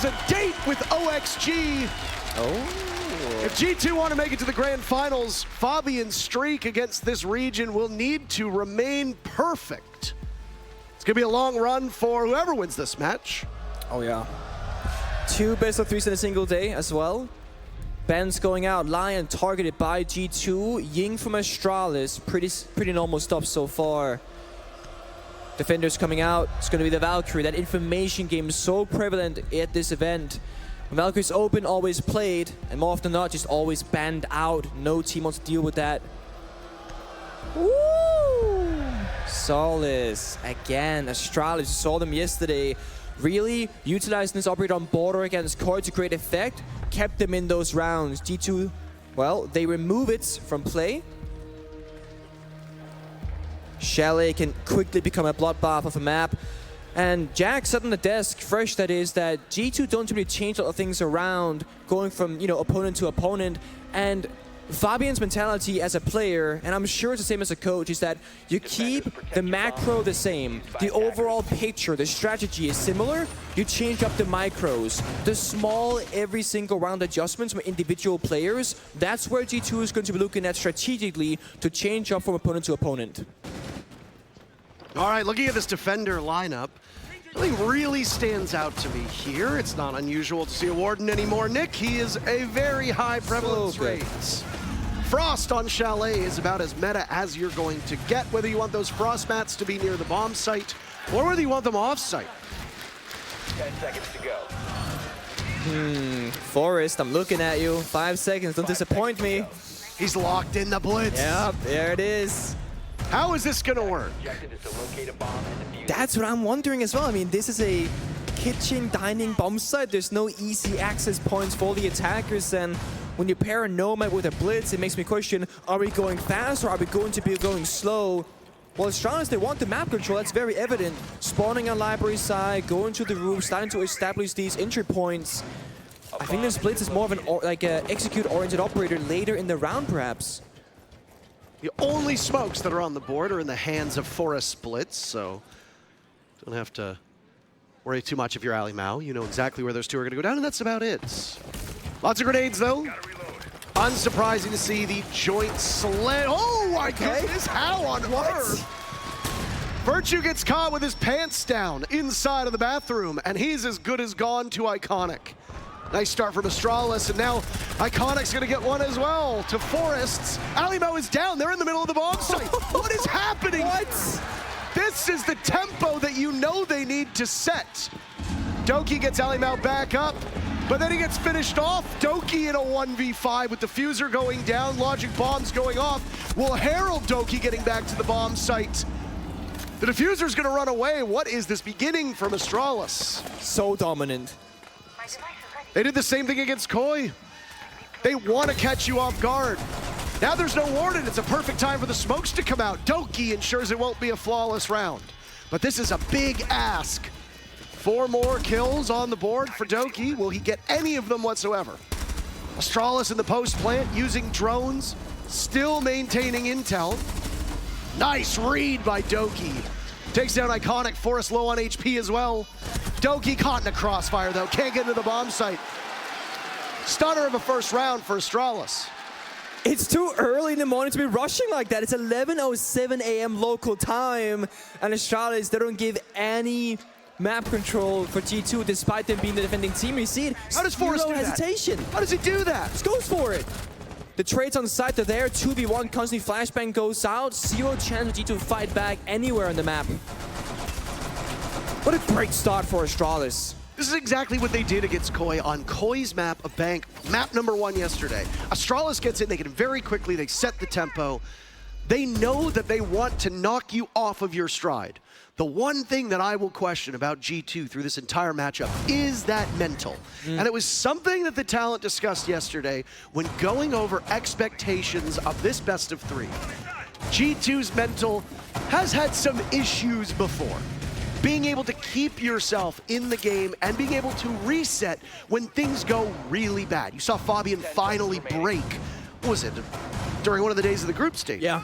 has a date with OXG. Oh. If G2 want to make it to the grand finals, Fabian's streak against this region will need to remain perfect. It's going to be a long run for whoever wins this match. Oh yeah. 2 best of 3s in a single day as well. Ben's going out. Lion targeted by G2. Ying from Astralis. Pretty normal stuff so far. Defenders coming out. It's going to be the Valkyrie. That information game is so prevalent at this event. When Valkyrie's open, always played, and more often than not, just always banned out. No team wants to deal with that. Woo! Solace again. Astralis, saw them yesterday. Really utilizing this operator on border against Koi to great effect. Kept them in those rounds. G2, well, they remove it from play. Chalet can quickly become a bloodbath of a map. And Jack said on the desk, fresh that is, that G2 don't really change a lot of things around, going from, you know, opponent to opponent. And Fabian's mentality as a player, and I'm sure it's the same as a coach, is that you keep the macro the same. The overall picture, the strategy is similar. You change up the micros. The small, every single round adjustments from individual players, that's where G2 is going to be looking at strategically to change up from opponent to opponent. All right, looking at this defender lineup, nothing really stands out to me here. It's not unusual to see a Warden anymore. Nick, he is a very high prevalence rate. Frost on Chalet is about as meta as you're going to get, whether you want those Frost mats to be near the bomb site or whether you want them off site. 10 seconds to go. Forrest, I'm looking at you. 5 seconds, don't disappoint me. He's locked in the blitz. Yep, there it is. How is this gonna work? Objective is to locate a bomb and defuse. That's what I'm wondering as well. I mean, this is a kitchen dining bomb site. There's no easy access points for the attackers, and when you pair a Nomad with a blitz, it makes me question, are we going fast or are we going to be going slow? Well, Astralis, they want the map control, that's very evident. Spawning on library side, going to the roof, starting to establish these entry points. I think this blitz is more of an execute-oriented operator later in the round, perhaps. The only smokes that are on the board are in the hands of Forest Blitz, so don't have to worry too much if you're Ali Mao. You know exactly where those two are going to go down, and that's about it. Lots of grenades, though. Unsurprising to see the joint sled. Oh my goodness, how on earth? Virtue gets caught with his pants down inside of the bathroom, and he's as good as gone to Iconic. Nice start from Astralis, and now Iconic's gonna get one as well to Forests. Alimo is down, they're in the middle of the bomb site. What is happening? What? This is the tempo that you know they need to set. Doki gets Alimo back up, but then he gets finished off. Doki in a 1v5 with diffuser going down, logic bombs going off. Will herald Doki getting back to the bomb site. The diffuser's gonna run away. What is this beginning from Astralis? So dominant. They did the same thing against Koi. They want to catch you off guard. Now there's no warden. It's a perfect time for the smokes to come out. Doki ensures it won't be a flawless round. But this is a big ask. 4 more kills on the board for Doki. Will he get any of them whatsoever? Astralis in the post plant using drones, still maintaining intel. Nice read by Doki. Takes down Iconic. Forest low on HP as well. Doki caught in a crossfire though, can't get into the bomb site. Stunner of a first round for Astralis. It's too early in the morning to be rushing like that. It's 11:07 a.m. local time, and Astralis, they don't give any map control for G2 despite them being the defending team. You see it, how does Forest do hesitation. That? How does he do that? Just goes for it. The trades on the side are there, 2v1, constantly flashbang goes out, 0 chance for G2 to fight back anywhere on the map. What a great start for Astralis. This is exactly what they did against Koi on Koi's map, a bank, map number 1 yesterday. Astralis gets in, they get in very quickly, they set the tempo. They know that they want to knock you off of your stride. The one thing that I will question about G2 through this entire matchup is that mental. And it was something that the talent discussed yesterday when going over expectations of this best of 3. G2's mental has had some issues before. Being able to keep yourself in the game and being able to reset when things go really bad. You saw Fabian finally break, what was it, during one of the days of the group stage? Yeah.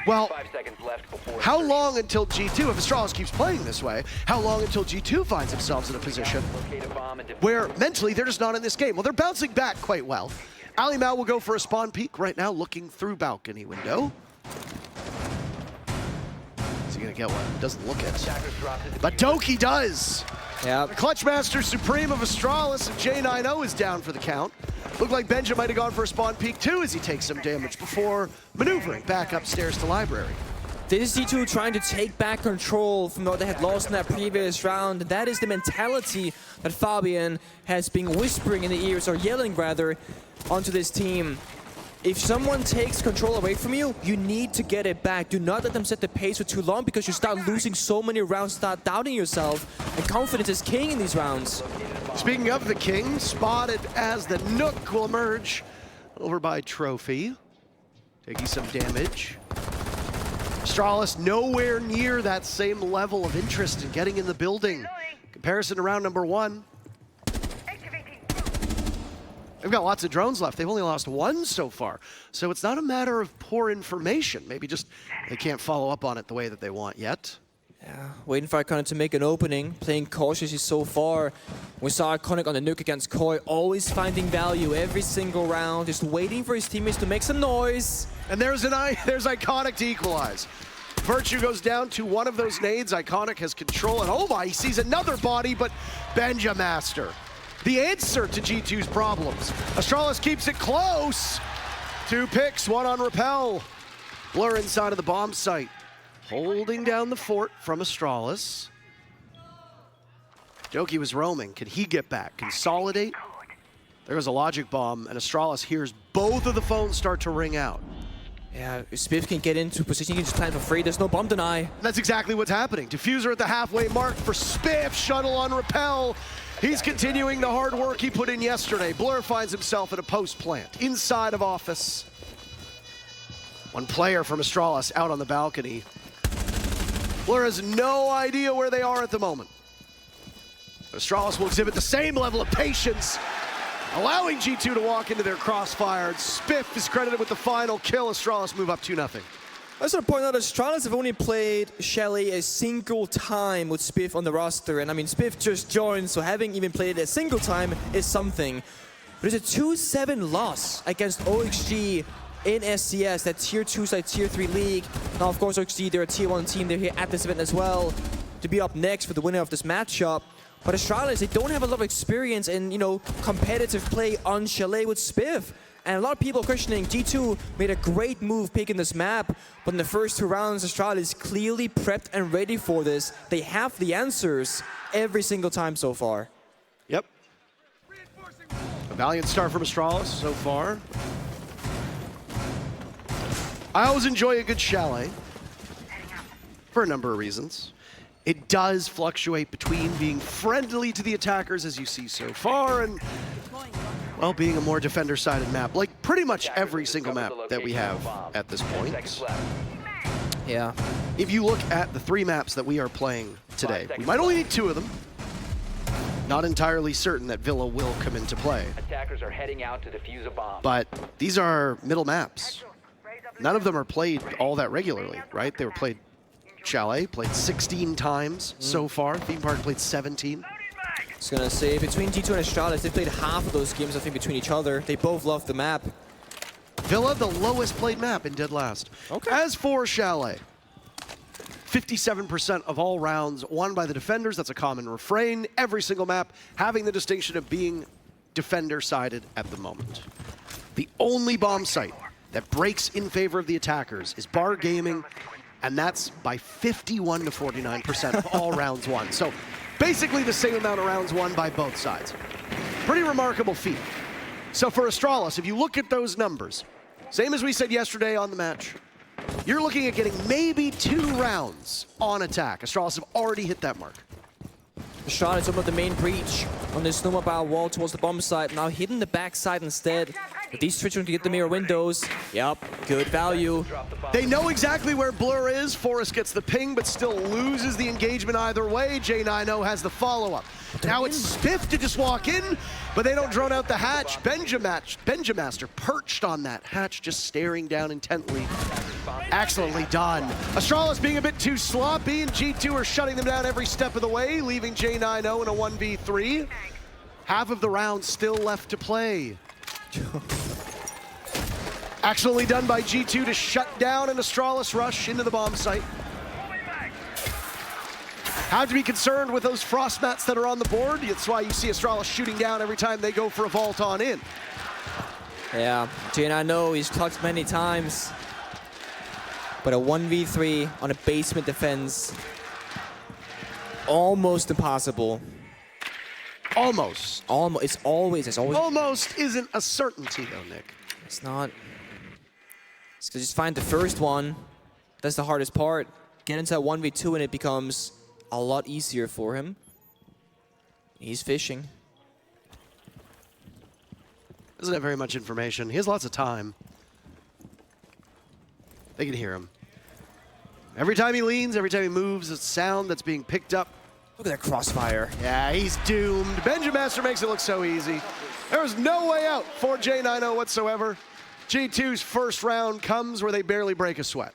Well, 5 seconds left before how insertion. long until G2, if Astralis keeps playing this way, how long until G2 finds themselves in a position Locate a bomb and defuse where mentally they're just not in this game? Well, they're bouncing back quite well. Ali Mao will go for a spawn peek right now, looking through balcony window. Is he gonna get one? Doesn't look it. Attackers drop the But diffuser. Doki does. Yeah. The Clutch Master Supreme of Astralis and J90 is down for the count. Looked like Benja might have gone for a spawn peek too as he takes some damage before maneuvering back upstairs to library. This is G2 trying to take back control from what they had lost in that previous round. And that is the mentality that Fabian has been whispering in the ears, or yelling rather, onto this team. If someone takes control away from you, you need to get it back. Do not let them set the pace for too long, because you start losing so many rounds, start doubting yourself, and confidence is king in these rounds. Speaking of the king, spotted as the Nook will emerge over by Trophy, taking some damage. Astralis nowhere near that same level of interest in getting in the building. Comparison to round number 1. They've got lots of drones left. They've only lost 1 so far. So it's not a matter of poor information. Maybe just they can't follow up on it the way that they want yet. Yeah, waiting for Iconic to make an opening, playing cautiously so far. We saw Iconic on the nuke against Koi, always finding value every single round, just waiting for his teammates to make some noise. And there's Iconic to equalize. Virtue goes down to one of those nades. Iconic has control, and oh my, he sees another body, but Benja Master, the answer to G2's problems. Astralis keeps it close. 2 picks, 1 on Repel. Blur inside of the bomb site. Holding down the fort from Astralis. Doki was roaming. Can he get back? Consolidate? There goes a logic bomb, and Astralis hears both of the phones start to ring out. Yeah, if Spiff can get into position, he can just plant for free. There's no bomb deny. And that's exactly what's happening. Diffuser at the halfway mark for Spiff. Shuttle on Repel. He's continuing the hard work he put in yesterday. Blur finds himself at a post plant inside of office. One player from Astralis out on the balcony. Blur has no idea where they are at the moment. Astralis will exhibit the same level of patience, allowing G2 to walk into their crossfire. Spiff is credited with the final kill. Astralis move up 2-0. I just want to point out that Astralis have only played Shelly a single time with Spiff on the roster. And I mean, Spiff just joined, so having even played it a single time is something. But it's a 2-7 loss against OXG in SCS, that tier 2/tier 3 league. Now, of course, OXG, they're a tier 1 team. They're here at this event as well to be up next for the winner of this matchup. But Astralis, they don't have a lot of experience in, competitive play on Chalet with Spiff. And a lot of people are questioning, G2 made a great move picking this map, but in the first 2 rounds, Astralis clearly prepped and ready for this. They have the answers every single time so far. Yep. A valiant start from Astralis so far. I always enjoy a good chalet for a number of reasons. It does fluctuate between being friendly to the attackers, as you see so far, and, well, being a more defender-sided map, like pretty much every single map that we have at this point. Yeah. If you look at the 3 maps that we are playing today, we might only need 2 of them. Not entirely certain that Villa will come into play. Attackers are heading out to defuse a bomb. But these are middle maps. None of them are played all that regularly, right? They were played Chalet, played 16 times so far. Theme Park played 17. I was gonna say, between G2 and Astralis, they played half of those games, I think, between each other. They both love the map. Villa, the lowest played map in dead last. Okay. As for Chalet, 57% of all rounds won by the defenders. That's a common refrain. Every single map having the distinction of being defender-sided at the moment. The only bomb site that breaks in favor of the attackers is Bar Gaming, and that's by 51 to 49% of all rounds won. So basically the same amount of rounds won by both sides. Pretty remarkable feat. So for Astralis, if you look at those numbers, same as we said yesterday on the match, you're looking at getting maybe 2 rounds on attack. Astralis have already hit that mark. Astralis opened up the main breach on this snowmobile wall towards the bomb site, now hitting the backside instead. But these switching to get the mirror windows. Yep, good value. They know exactly where Blur is. Forrest gets the ping, but still loses the engagement either way. J90 has the follow-up. Now it's Spiff to just walk in, but they don't drone out the hatch. Benja Master perched on that hatch, just staring down intently. Excellently done. Astralis being a bit too sloppy, and G2 are shutting them down every step of the way, leaving J90 in a 1v3. Half of the round still left to play. Excellently done by G2 to shut down an Astralis rush into the bomb site. Have to be concerned with those frost mats that are on the board. That's why you see Astralis shooting down every time they go for a vault on in. Yeah, J90, he's clutched many times. But a 1v3 on a basement defense, almost impossible. Almost. It's always. Almost isn't a certainty though, Nick. It's not. It's to just find the first one. That's the hardest part. Get into that 1v2 and it becomes a lot easier for him. He's fishing. Doesn't have very much information. He has lots of time. They can hear him. Every time he leans, every time he moves, it's sound that's being picked up. Look at that crossfire. Yeah, he's doomed. Benjamaster makes it look so easy. There was no way out for J90 whatsoever. G2's first round comes where they barely break a sweat.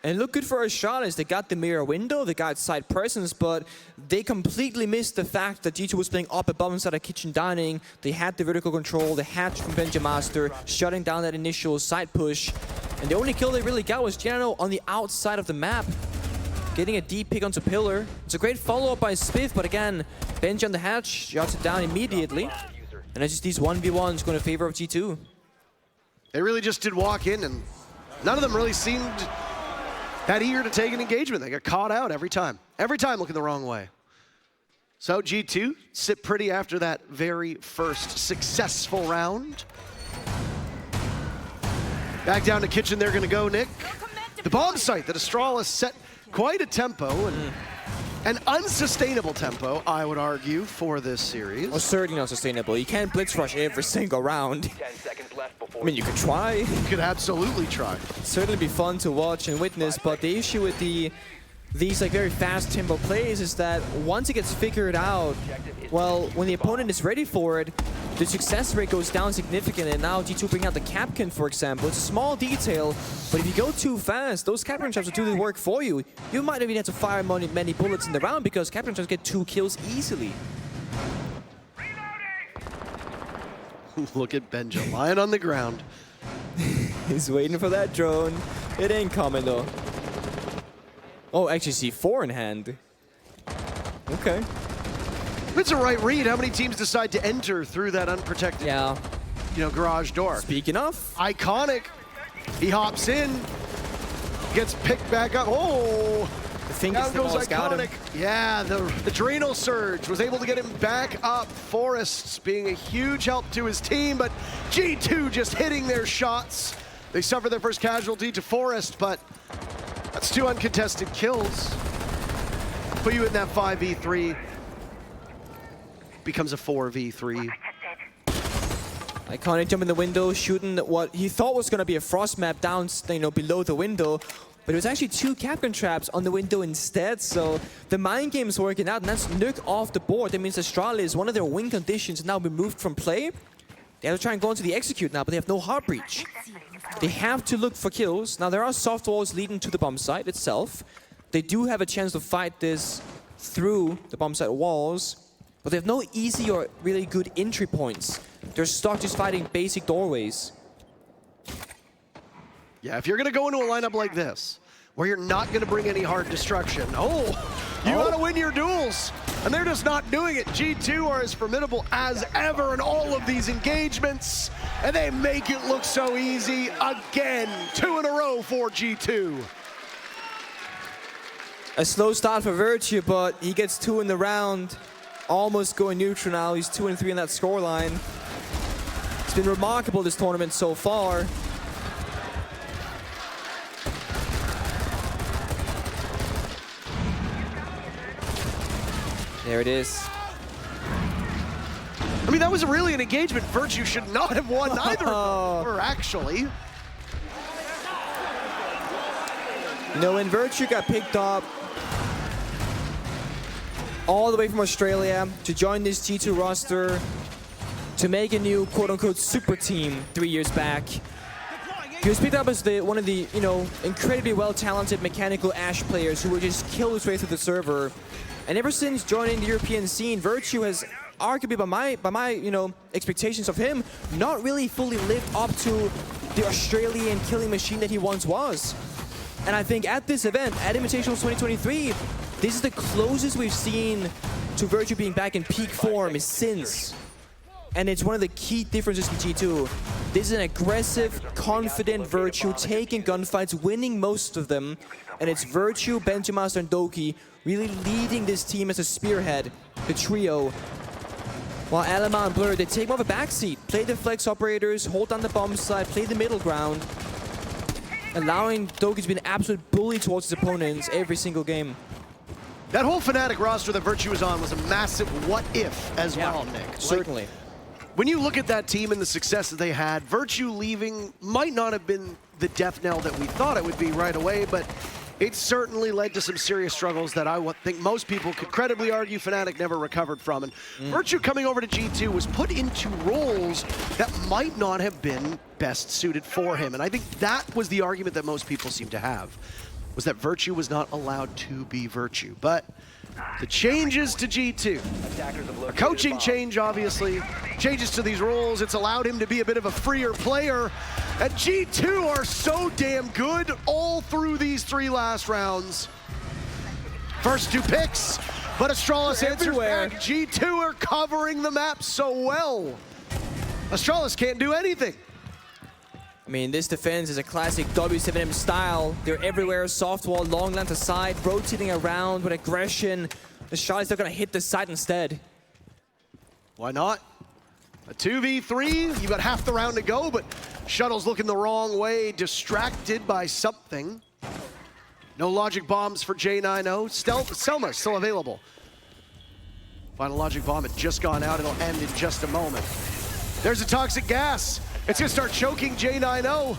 And look good for Astralis. They got the mirror window, they got side presence, but they completely missed the fact that G2 was playing up above inside of kitchen dining. They had the vertical control, the hatch from Benjamaster, shutting down that initial side push. And the only kill they really got was J90 on the outside of the map, getting a deep pick onto Pillar. It's a great follow-up by Spiff, but again, Benji on the hatch shuts it down immediately. And it's just these 1v1s going in favor of G2. They really just did walk in, and none of them really seemed that eager to take an engagement. They got caught out every time looking the wrong way. So G2 sit pretty after that very first successful round. Back down to kitchen they're gonna go, Nick. The bomb site that Astralis set quite a tempo, and an unsustainable tempo, I would argue, for this series. Well, certainly not sustainable. You can't blitz rush every single round. 10 seconds left before. I mean, you could try. You could absolutely try. Certainly be fun to watch and witness, but the issue with these like very fast tempo plays is that once it gets figured out, well, when the opponent is ready for it, the success rate goes down significantly. And now G2 bring out the Capcan, for example. It's a small detail, but if you go too fast, those Capcan traps will do the work for you. You might even have to fire many bullets in the round because Capcan traps get 2 kills easily. Look at Benja lying on the ground. He's waiting for that drone. It ain't coming though. Oh, actually C4 in hand. Okay. If it's a right read, how many teams decide to enter through that unprotected, garage door? Speaking of, Iconic. He hops in, gets picked back up. Oh! Down goes Iconic. Yeah, the adrenal surge was able to get him back up. Forests being a huge help to his team, but G2 just hitting their shots. They suffer their first casualty to Forest, but that's 2 uncontested kills. Put you in that 5v3. Becomes a 4v3. Iconic jump in the window, shooting what he thought was going to be a frost map down, below the window. But it was actually 2 Capcan traps on the window instead, so the mind game's working out, and that's Nuke off the board. That means Astralis, one of their win conditions, now removed from play. They have to try and go into the execute now, but they have no heart breach. They have to look for kills. Now, there are soft walls leading to the bomb site itself. They do have a chance to fight this through the bomb site walls, but they have no easy or really good entry points. They're stuck just fighting basic doorways. Yeah, if you're going to go into a lineup like this, where you're not going to bring any hard destruction, you got to win your duels. And they're just not doing it. G2 are as formidable as ever in all of these engagements, and they make it look so easy again. 2 in a row for G2. A slow start for Virtue, but he gets 2 in the round. Almost going neutral now. He's 2 and 3 in that scoreline. It's been remarkable this tournament so far. There it is. I mean, that was really an engagement Virtue should not have won either of them, or actually. When Virtue got picked up all the way from Australia to join this G2 roster, to make a new quote-unquote super team 3 years back, He was picked up as one of the, incredibly well-talented mechanical Ashe players who would just kill his way through the server. And ever since joining the European scene, Virtue has, arguably by my expectations of him, not really fully lived up to the Australian killing machine that he once was. And I think at this event, at Invitational 2023, this is the closest we've seen to Virtue being back in peak form since. And it's one of the key differences with G2. This is an aggressive, confident Virtue, taking gunfights, winning most of them. And it's Virtue, Benjamaster, and Doki really leading this team as a spearhead, the trio. While Alama and Blur, they take more of a backseat, play the flex operators, hold down the bomb side, play the middle ground, allowing Doki to be an absolute bully towards his opponents every single game. That whole Fnatic roster that Virtue was on was a massive what-if as well, Nick. Certainly. When you look at that team and the success that they had, Virtue leaving might not have been the death knell that we thought it would be right away, but it certainly led to some serious struggles that I think most people could credibly argue Fnatic never recovered from. And Virtue coming over to G2 was put into roles that might not have been best suited for him. And I think that was the argument that most people seem to have, was that Virtue was not allowed to be Virtue. But the changes to G2, a coaching change obviously, changes to these roles, it's allowed him to be a bit of a freer player. And G2 are so damn good all through these 3 last rounds. First 2 picks, but Astralis answers back. G2 are covering the map so well. Astralis can't do anything. I mean, this defense is a classic W7M style. They're everywhere, soft wall, long length aside, rotating around with aggression. The shot is not gonna hit the side instead. Why not? A 2v3, you got half the round to go, but Shuttle's looking the wrong way, distracted by something. No logic bombs for J90. Selma still available. Final logic bomb had just gone out, it'll end in just a moment. There's a toxic gas. It's gonna start choking J90.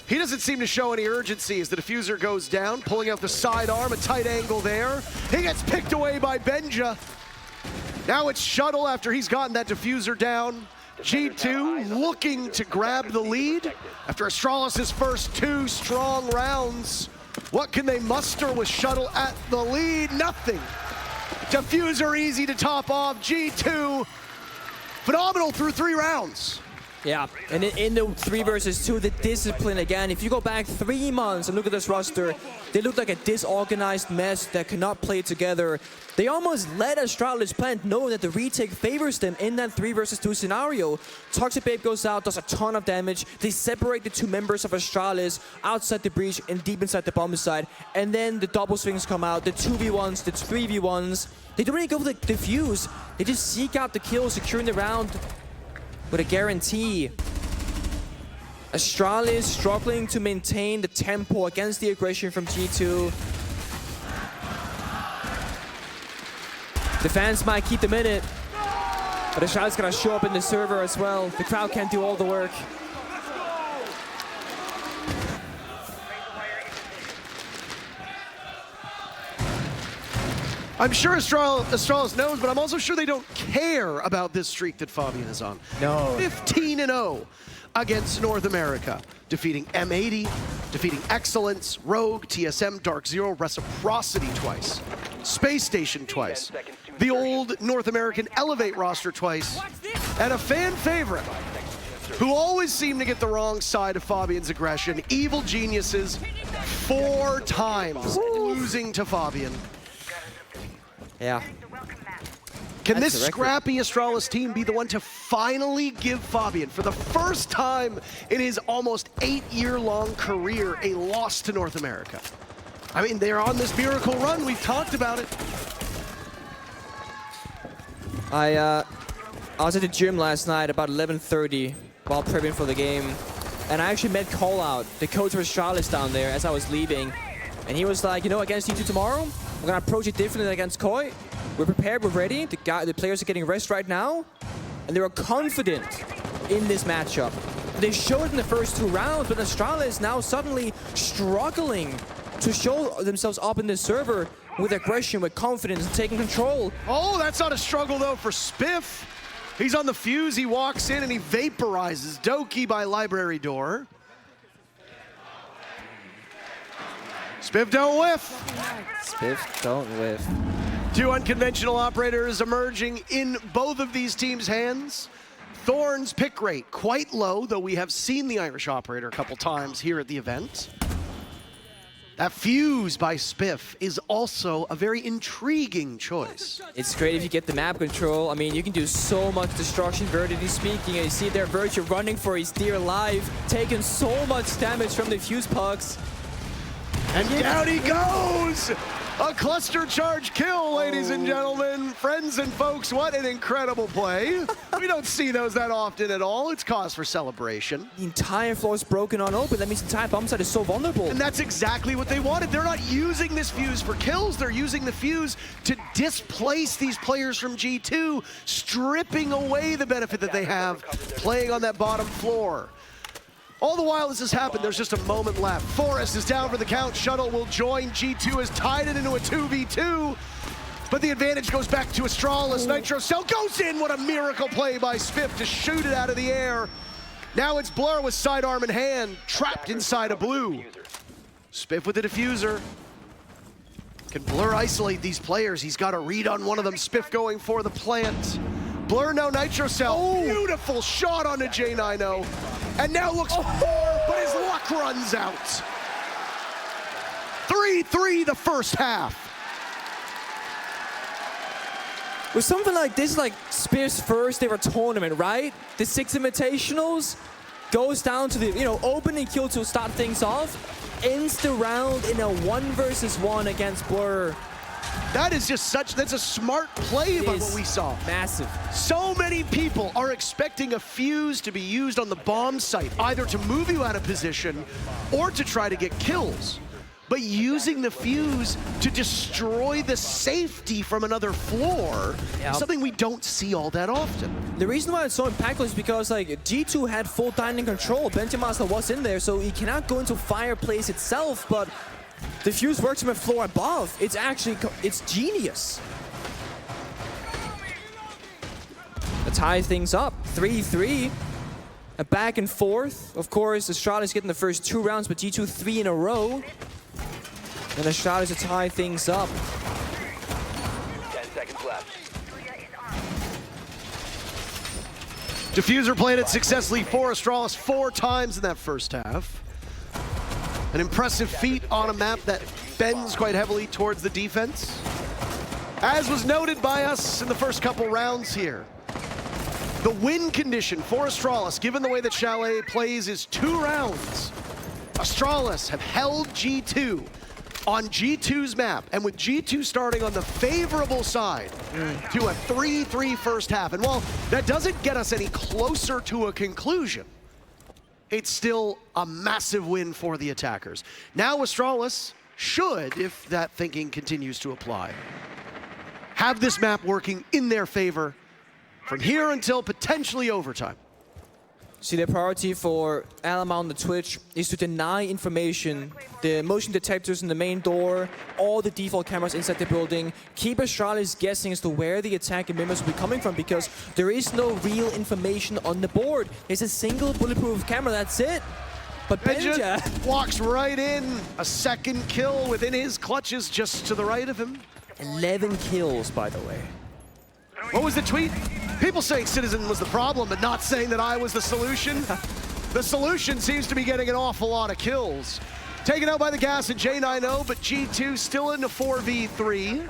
He doesn't seem to show any urgency as the diffuser goes down, pulling out the sidearm, a tight angle there. He gets picked away by Benja. Now it's Shuttle after he's gotten that diffuser down. G2 looking to grab the lead after Astralis' first 2 strong rounds. What can they muster with Shuttle at the lead? Nothing. Diffuser easy to top off. G2 phenomenal through 3 rounds. Yeah, and in the 3 versus 2, the discipline again. If you go back 3 months and look at this roster, they look like a disorganized mess that cannot play together. They almost let Astralis plant knowing that the retake favors them in that 3 versus 2 scenario. Toxic Babe goes out, does a ton of damage. They separate the 2 members of Astralis outside the breach and deep inside the bomb side. And then the double swings come out, the 2v1s, the 3v1s. They don't really go for the defuse. They just seek out the kill, securing the round with a guarantee. Astralis struggling to maintain the tempo against the aggression from G2. The fans might keep them in it, but Astralis gonna show up in the server as well. The crowd can't do all the work. I'm sure Astralis knows, but I'm also sure they don't care about this streak that Fabian is on. No. 15-0 against North America, defeating M80, defeating Excellence, Rogue, TSM, Dark Zero, Reciprocity twice, Space Station twice, the old North American Elevate roster twice, and a fan favorite who always seem to get the wrong side of Fabian's aggression, Evil Geniuses, 4 times losing to Fabian. Yeah. Can this scrappy Astralis team be the one to finally give Fabian, for the first time in his almost 8-year-long career, a loss to North America? I mean, they're on this miracle run. We've talked about it. I was at the gym last night about 11:30 while prepping for the game, and I actually met Callout, the coach of Astralis down there, as I was leaving. And he was like, you know, against G2 tomorrow, we're gonna approach it differently than against Koi. We're prepared, we're ready. The players are getting rest right now, and they were confident in this matchup. They showed in the first 2 rounds, but Astralis is now suddenly struggling to show themselves up in this server with aggression, with confidence, and taking control. Oh, that's not a struggle though for Spiff. He's on the fuse, he walks in and he vaporizes Doki by library door. Spiff don't whiff. Spiff don't whiff. Two unconventional operators emerging in both of these teams' hands. Thorn's pick rate quite low, though we have seen the Irish operator a couple times here at the event. That fuse by Spiff is also a very intriguing choice. It's great if you get the map control. I mean, you can do so much destruction, vertically speaking. And you see there Virtue running for his dear life, taking so much damage from the fuse pucks. And down he goes! A cluster charge kill, ladies and gentlemen. Friends and folks, what an incredible play. We don't see those that often at all. It's cause for celebration. The entire floor is broken on open. That means the entire bomb site is so vulnerable. And that's exactly what they wanted. They're not using this fuse for kills. They're using the fuse to displace these players from G2, stripping away the benefit that they have playing on that bottom floor. All the while this has happened, there's just a moment left. Forrest is down for the count. Shuttle will join. G2 has tied it into a 2v2. But the advantage goes back to Astralis. Nitro Cell goes in. What a miracle play by Spiff to shoot it out of the air. Now it's Blur with sidearm in hand, trapped inside a blue. Spiff with the diffuser. Can Blur isolate these players? He's got a read on one of them. Spiff going for the plant. Blur now Nitro Cell. Beautiful shot onto J90. And now looks for more, but his luck runs out. 3-3 the first half. With something like this, like Spiff's first ever tournament, right? The Six Invitationals goes down to the opening kill to start things off, ends the round in a 1v1 against Blur. That is just that's a smart play by what we saw. Massive. So many people are expecting a fuse to be used on the bomb site, either to move you out of position or to try to get kills. But using the fuse to destroy the safety from another floor is something we don't see all that often. The reason why it's so impactful is because like G2 had full dining control. Benjamin was in there, so he cannot go into fireplace itself, but the fuse works from a floor above. It's genius. To tie things up, 3-3. A back and forth. Of course, Astralis getting the first 2 rounds, but G2 3 in a row. And Astralis to tie things up. 10 seconds left. Diffuser planted successfully for Astralis 4 times in that first half. An impressive feat on a map that bends quite heavily towards the defense. As was noted by us in the first couple rounds here, the win condition for Astralis, given the way that Chalet plays, is 2 rounds. Astralis have held G2 on G2's map, and with G2 starting on the favorable side to a 3-3 first half. And while that doesn't get us any closer to a conclusion, it's still a massive win for the attackers. Now Astralis should, if that thinking continues to apply, have this map working in their favor from here until potentially overtime. See, the priority for Alama on the Twitch is to deny information, the motion detectors in the main door, all the default cameras inside the building, keep Astralis guessing as to where the attacking members will be coming from, because there is no real information on the board. There's a single bulletproof camera, that's it. But Benja walks right in, a second kill within his clutches just to the right of him. 11 kills, by the way. What was the tweet? People saying Citizen was the problem, but not saying that I was the solution. The solution seems to be getting an awful lot of kills. Taken out by the gas at J90, but G2 still in a 4v3.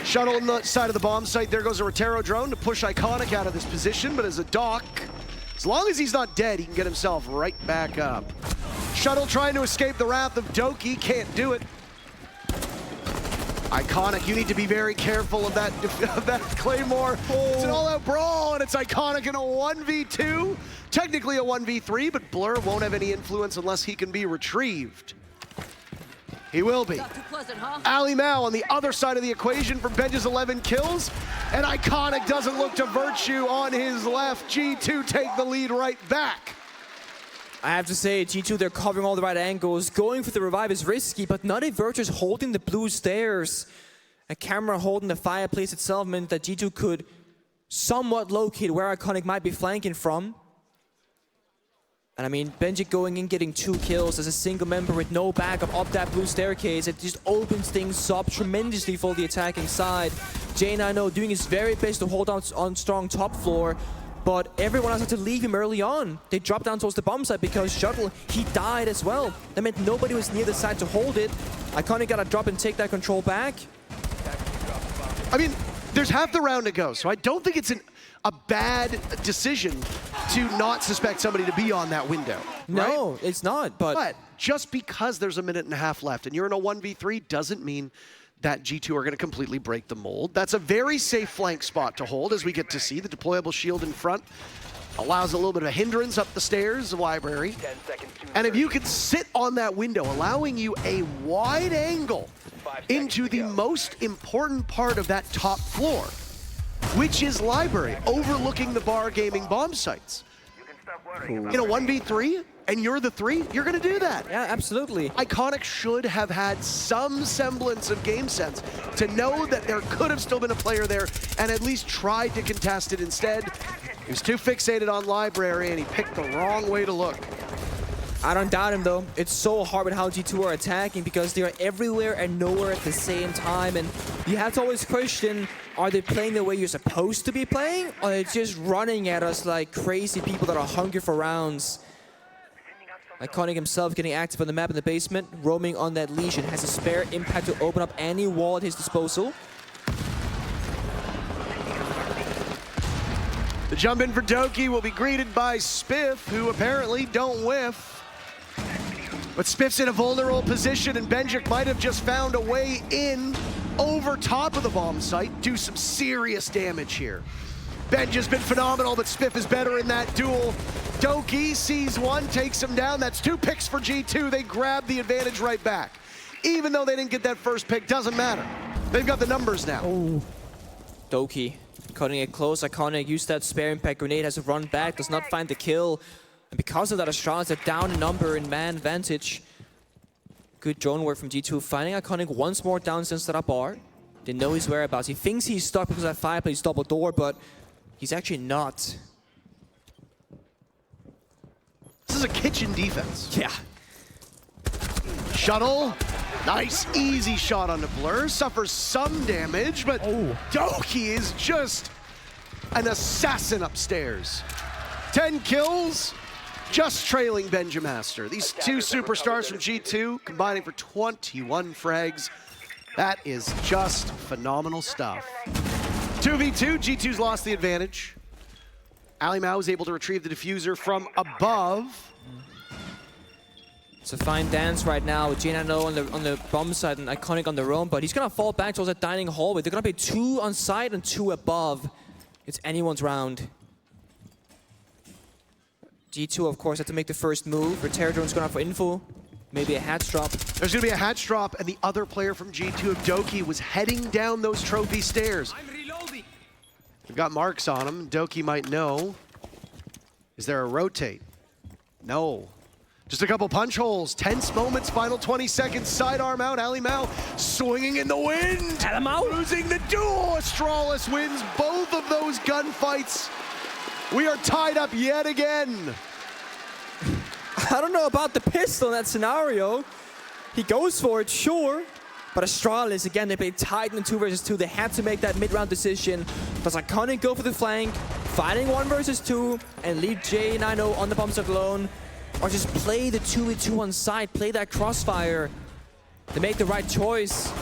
Shuttle on the side of the bomb site. There goes a Rotero drone to push Iconic out of this position, but as a doc, as long as he's not dead, he can get himself right back up. Shuttle trying to escape the wrath of Doki, can't do it. Iconic, you need to be very careful of that Claymore. It's an all-out brawl, and it's Iconic in a 1v2. Technically a 1v3, but Blur won't have any influence unless he can be retrieved. He will be. Ali Mao on the other side of the equation for Benja's 11 kills, and Iconic doesn't look to Virtue on his left. G2 take the lead right back. I have to say, G2, they're covering all the right angles. Going for the revive is risky, but not if Virtue's holding the blue stairs. A camera holding the fireplace itself meant that G2 could somewhat locate where Iconic might be flanking from. And I mean, Benji going in, getting 2 kills as a single member with no backup up that blue staircase. It just opens things up tremendously for the attacking side. J9O doing his very best to hold on strong top floor, but everyone else had to leave him early on. They dropped down towards the bomb site because Shuttle, he died as well. That meant nobody was near the side to hold it. Iconic gotta drop and take that control back. I mean, there's half the round to go, so I don't think it's a bad decision to not suspect somebody to be on that window. No, right? it's not, but just because there's a minute and a half left and you're in a 1v3 doesn't mean that G2 are going to completely break the mold. That's a very safe flank spot to hold, as we get to see. The deployable shield in front allows a little bit of a hindrance up the stairs of library. 10 seconds to And if you can sit on that window, allowing you a wide angle into the most important part of that top floor, which is library, overlooking the bar gaming bomb sites. In a 1v3, and you're the 3, you're going to do that. yeah, absolutely. Iconic should have had some semblance of game sense to know that there could have still been a player there and at least tried to contest it instead. He was too fixated on library and he picked the wrong way to look. I don't doubt him though. It's so hard with how G2 are attacking because they are everywhere and nowhere at the same time, and you have to always question, are they playing the way you're supposed to be playing, or are they just running at us like crazy people that are hungry for rounds? Iconic himself getting active on the map in the basement, roaming on that leash, and has a spare impact to open up any wall at his disposal. The jump in for Doki will be greeted by Spiff, who apparently don't whiff. But Spiff's in a vulnerable position, and Benjik might have just found a way in over top of the bomb site, do some serious damage here. Benj has been phenomenal, but Spiff is better in that duel. Doki sees one, takes him down. That's 2 picks for G2. They grab the advantage right back. Even though they didn't get that first pick, doesn't matter. They've got the numbers now. Oh, Doki cutting it close. Iconic used that spare impact grenade, has to run back, does not find the kill. And because of that, Astralis are down a number in man advantage. Good drone work from G2, finding Iconic once more down since that bar. They know his whereabouts. He thinks he's stuck because of that fireplace double door, but he's actually not. This is a kitchen defense. Yeah. Shuttle, nice, easy shot on the Blur. Suffers some damage, but Doki is just an assassin upstairs. 10 kills, just trailing Benjamaster. These 2 superstars from G2 combining for 21 frags. That is just phenomenal stuff. 2v2, G2's lost the advantage. Ali Mao is able to retrieve the diffuser from above. It's a fine dance right now with J9O on the bomb side and Iconic on their own, but he's gonna fall back towards that dining hallway. They're gonna be 2 on side and 2 above. It's anyone's round. G2, of course, had to make the first move. Terror drone's going out for info. Maybe a hatch drop. There's going to be a hatch drop, and the other player from G2 of Doki was heading down those trophy stairs. We've got marks on him. Doki might know. Is there a rotate? No. Just a couple punch holes. Tense moments, final 20 seconds. Sidearm out. Ali Mao swinging in the wind. Ali Mao losing the duel. Astralis wins both of those gunfights. We are tied up yet again. I don't know about the pistol in that scenario. He goes for it, sure. But Astralis, again, they played tight in 2 versus 2. They had to make that mid-round decision. Does Iconic go for the flank, fighting 1 versus 2, and leave J9O on the bomb site alone? Or just play the 2v2 on side, play that crossfire. They make the right choice.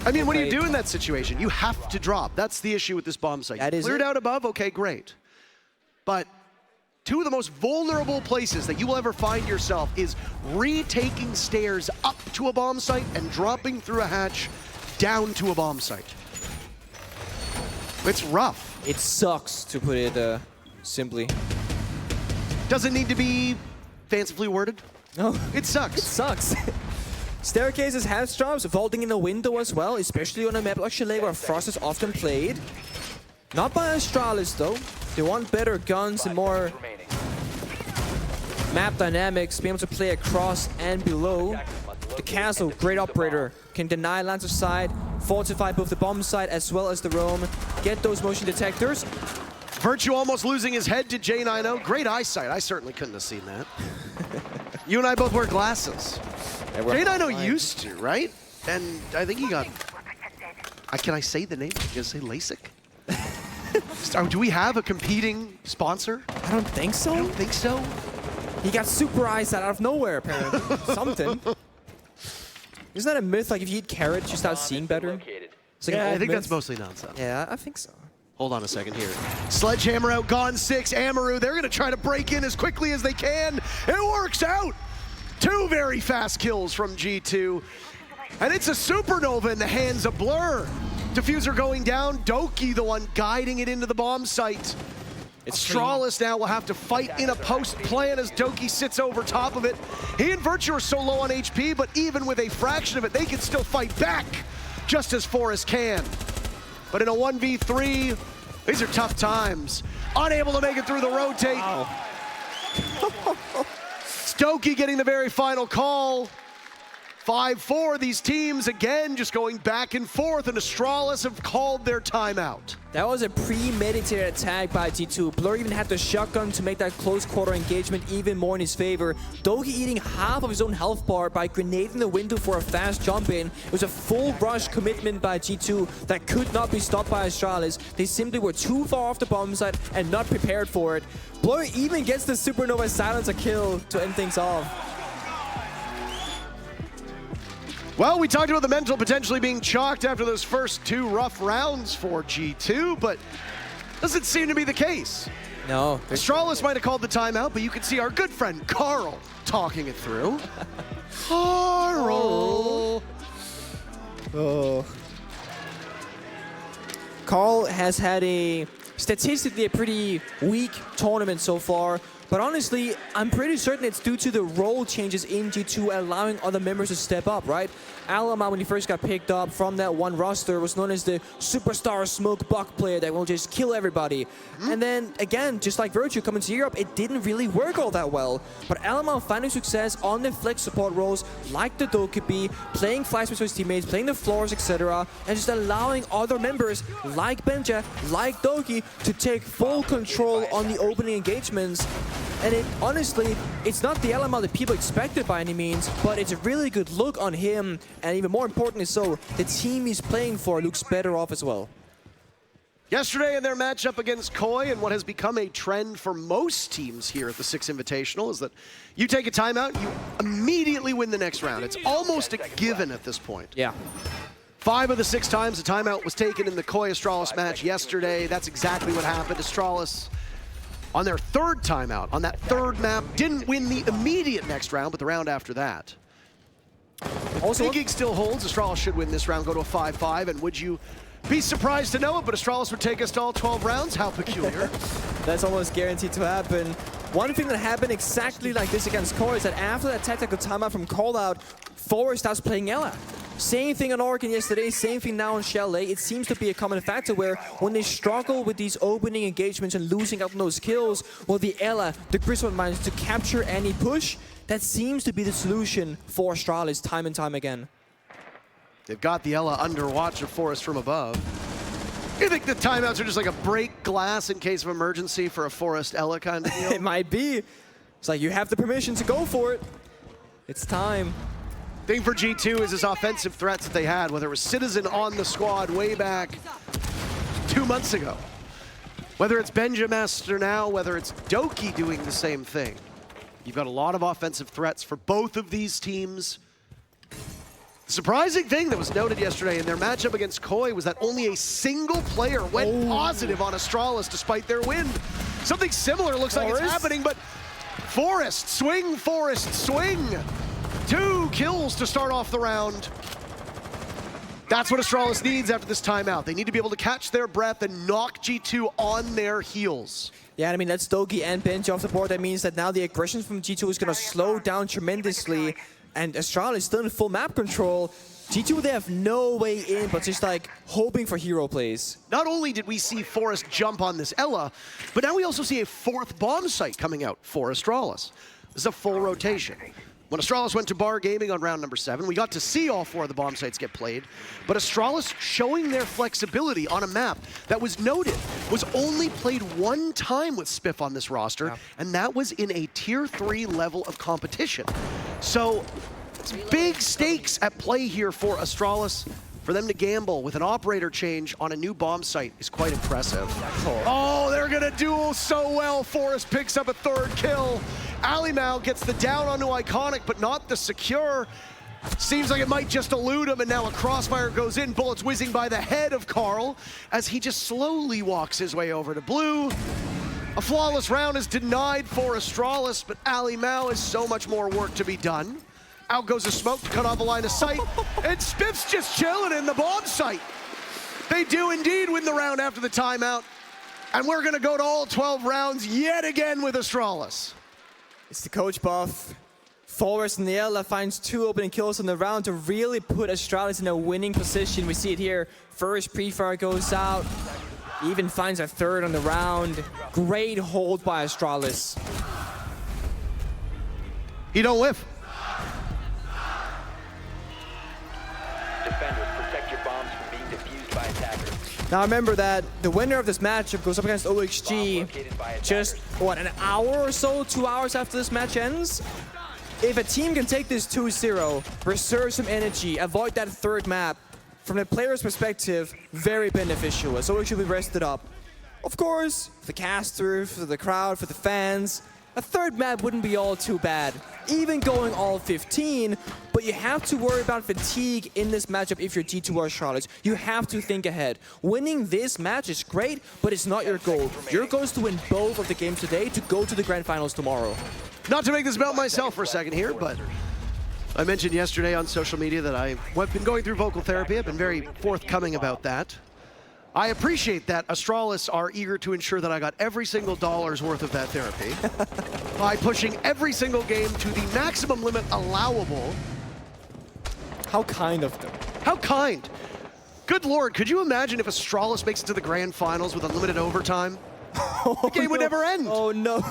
I mean, what do you do in that situation? You have to drop. That's the issue with this bomb site. That is cleared it. out above, okay, great. But 2 of the most vulnerable places that you will ever find yourself is retaking stairs up to a bomb site and dropping through a hatch down to a bomb site. It's rough. It sucks, to put it simply. Doesn't need to be fancifully worded. No. It sucks. It sucks. Staircases, hatch drops, vaulting in the window as well, especially on a map like Chalet where Frost is often played. Not by Astralis though. They want better guns and more map dynamics, be able to play across and below. The castle, great operator, can deny lines of sight, fortify both the bomb site as well as the roam, get those motion detectors. Virtue almost losing his head to J90. Great eyesight. I certainly couldn't have seen that. You and I both wear glasses. J90 used to, right? And I think he got... can I say the name? Can I say LASIK? Do we have a competing sponsor? I don't think so. I don't think so. He got super eyesight out of nowhere, apparently. Something. Isn't that a myth? Like, if you eat carrots, you start seeing better? It's like Yeah, I think myth. that's mostly nonsense. Yeah, I think so. Hold on a second here. Sledgehammer out, gone 6. Amaru, they're going to try to break in as quickly as they can. It works out. 2 very fast kills from G2. And it's a supernova in the hands of Blur. Diffuser going down. Doki, the one guiding it into the bomb site. Astralis now will have to fight in a post plan as Doki sits over top of it. He and Virtue are so low on HP, but even with a fraction of it, they can still fight back, just as Forest can. But in a 1v3, these are tough times. Unable to make it through the rotate. Wow. It's Doki getting the very final call. 5-4, these teams again just going back and forth, and Astralis have called their timeout. That was a premeditated attack by G2. Blur even had the shotgun to make that close quarter engagement even more in his favor. Doki eating half of his own health bar by grenading the window for a fast jump in. It was a full rush commitment by G2 that could not be stopped by Astralis. They simply were too far off the bomb site and not prepared for it. Blur even gets the Supernova Silencer kill to end things off. Well, we talked about the mental potentially being chalked after those first 2 rough rounds for G2, but doesn't seem to be the case. No. Astralis might have called the timeout, but you can see our good friend Carl talking it through. Carl. Oh. Carl has had statistically a pretty weak tournament so far. But honestly, I'm pretty certain it's due to the role changes in G2 allowing other members to step up, right? Alama, when he first got picked up from that one roster, was known as the superstar smoke buck player that will just kill everybody. And then, again, just like Virtue coming to Europe, it didn't really work all that well. But Alama finding success on the flex support roles, like the Dokkaebi, playing flash with his teammates, playing the floors, etc., and just allowing other members, like Benja, like Doki, to take full control on the opening engagements. And honestly, it's not the LMR that people expected by any means, but it's a really good look on him, and even more importantly so, the team he's playing for looks better off as well. Yesterday in their matchup against Koi, and what has become a trend for most teams here at the Six Invitational, is that you take a timeout, you immediately win the next round. It's almost a given at this point. Yeah. 5 of the 6 times a timeout was taken in the Koi Astralis match yesterday. That's exactly what happened. Astralis, on their 3rd timeout, on that 3rd map, didn't win the immediate next round, but the round after that. Also, Thinking still holds. Astralis should win this round, go to a 5-5, and would you be surprised to know it, but Astralis would take us to all 12 rounds? How peculiar. That's almost guaranteed to happen. One thing that happened exactly like this against Core is that after that tactical timeout from Callout, Forest starts playing Ela. Same thing on Oregon yesterday, same thing now on Chalet. It seems to be a common factor where when they struggle with these opening engagements and losing out on those kills, well, the Ela, the Griswold mines to capture any push, that seems to be the solution for Astralis time and time again. They've got the Ela under watch of Forest from above. You think the timeouts are just like a break glass in case of emergency for a Forest Ela kind of deal? It might be. It's like you have the permission to go for it. It's time. Thing for G2 is his offensive threats that they had, whether it was Citizen on the squad way back 2 months ago. Whether it's Benjamaster now, whether it's Doki doing the same thing. You've got a lot of offensive threats for both of these teams. The surprising thing that was noted yesterday in their matchup against Koi was that only a single player went positive on Astralis despite their win. Something similar looks like it's happening, but Forest, swing, 2 kills to start off the round. That's what Astralis needs after this timeout. They need to be able to catch their breath and knock G2 on their heels. Yeah, I mean, that's Doki and Benji off the board. That means that now the aggression from G2 is going to slow down tremendously. And Astralis still in full map control. G2, they have no way in, but just like hoping for hero plays. Not only did we see Forest jump on this Ela, but now we also see a 4th bomb site coming out for Astralis. This is a full rotation. When Astralis went to Bar Gaming on round number 7, we got to see all 4 of the bomb sites get played, but Astralis showing their flexibility on a map that was noted was only played 1 time with Spiff on this roster, and that was in a tier 3 level of competition. So it's big stakes at play here for Astralis. For them to gamble with an operator change on a new bomb site is quite impressive. Oh, they're gonna duel so well. Forrest picks up a 3rd kill. Alimau gets the down onto Iconic, but not the secure. Seems like it might just elude him, and now a crossfire goes in. Bullets whizzing by the head of Carl as he just slowly walks his way over to blue. A flawless round is denied for Astralis, but Alimau has so much more work to be done. Out goes a smoke to cut off a line of sight, and Spiff's just chilling in the bomb site. They do indeed win the round after the timeout, and we're gonna go to all 12 rounds yet again with Astralis. It's the coach buff. Forrest and Niella finds 2 opening kills in the round to really put Astralis in a winning position. We see it here. First pre-fire goes out, even finds a 3rd on the round. Great hold by Astralis. He don't whiff. Defenders, protect your bombs from being defused by attackers. Now remember that the winner of this matchup goes up against OXG just, what, an hour or so, 2 hours after this match ends? If a team can take this 2-0, preserve some energy, avoid that 3rd map, from the player's perspective, very beneficial, as OXG will be rested up. Of course, for the caster, for the crowd, for the fans, a 3rd map wouldn't be all too bad, even going all 15, but you have to worry about fatigue in this matchup if you're G2 or Charlotte. You have to think ahead. Winning this match is great, but it's not your goal. Your goal is to win both of the games today to go to the grand finals tomorrow. Not to make this about myself for a second here, but I mentioned yesterday on social media that I've been going through vocal therapy. I've been very forthcoming about that. I appreciate that Astralis are eager to ensure that I got every single dollar's worth of that therapy by pushing every single game to the maximum limit allowable. How kind of them. How kind. Good Lord, could you imagine if Astralis makes it to the grand finals with unlimited overtime? The game would never end. Oh no.